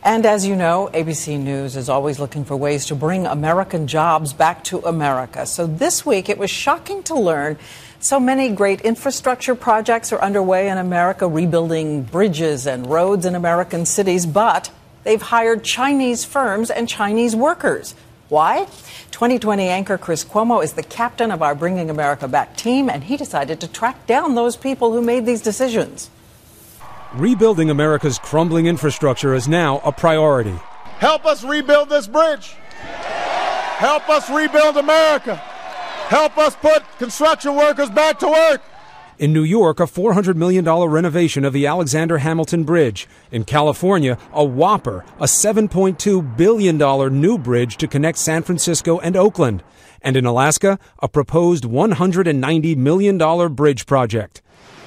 And as you know, ABC News is always looking for ways to bring American jobs back to America. So this week, it was shocking to learn so many great infrastructure projects are underway in America, rebuilding bridges and roads in American cities, but they've hired Chinese firms and Chinese workers. Why? 2020 anchor Chris Cuomo is the captain of our Bringing America Back team, and he decided to track down those people who made these decisions. Rebuilding America's crumbling infrastructure is now a priority. Help us rebuild this bridge. Help us rebuild America. Help us put construction workers back to work. In New York, a $400 million renovation of the Alexander Hamilton Bridge. In California, a whopper, a $7.2 billion new bridge to connect San Francisco and Oakland. And in Alaska, a proposed $190 million bridge project.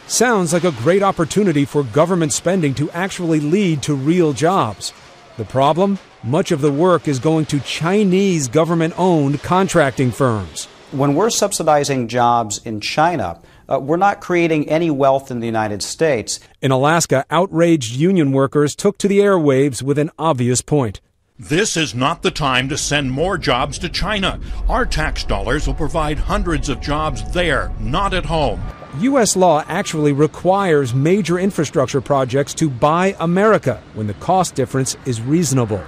Sounds like a great opportunity for government spending to actually lead to real jobs. The problem? Much of the work is going to Chinese government-owned contracting firms. When we're subsidizing jobs in China, we're not creating any wealth in the United States. In Alaska, outraged union workers took to the airwaves with an obvious point. This is not the time to send more jobs to China. Our tax dollars will provide hundreds of jobs there, not at home. U.S. law actually requires major infrastructure projects to buy America when the cost difference is reasonable.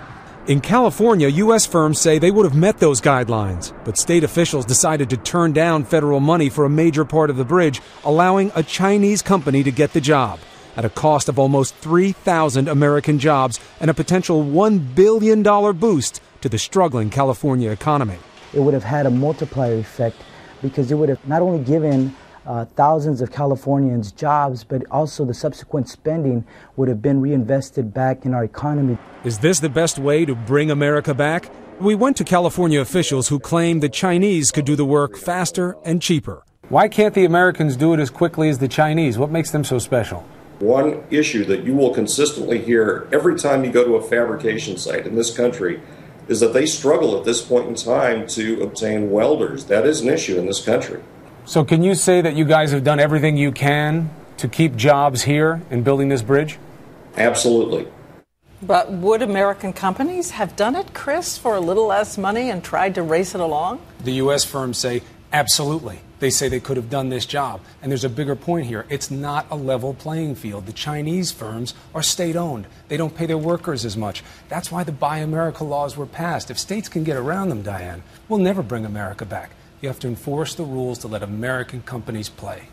In California, U.S. firms say they would have met those guidelines, but state officials decided to turn down federal money for a major part of the bridge, allowing a Chinese company to get the job at a cost of almost 3,000 American jobs and a potential $1 billion boost to the struggling California economy. It would have had a multiplier effect because it would have not only given thousands of Californians jobs, but also the subsequent spending would have been reinvested back in our economy. Is this the best way to bring America back? We went to California officials who claim the Chinese could do the work faster and cheaper. Why can't the Americans do it as quickly as the Chinese? What makes them so special? One issue that you will consistently hear every time you go to a fabrication site in this country is that they struggle at this point in time to obtain welders. That is an issue in this country. So can you say that you guys have done everything you can to keep jobs here in building this bridge? Absolutely. But would American companies have done it, Chris, for a little less money and tried to race it along? The U.S. firms say absolutely. They say they could have done this job. And there's a bigger point here. It's not a level playing field. The Chinese firms are state-owned. They don't pay their workers as much. That's why the Buy America laws were passed. If states can get around them, Diane, we'll never bring America back. You have to enforce the rules to let American companies play.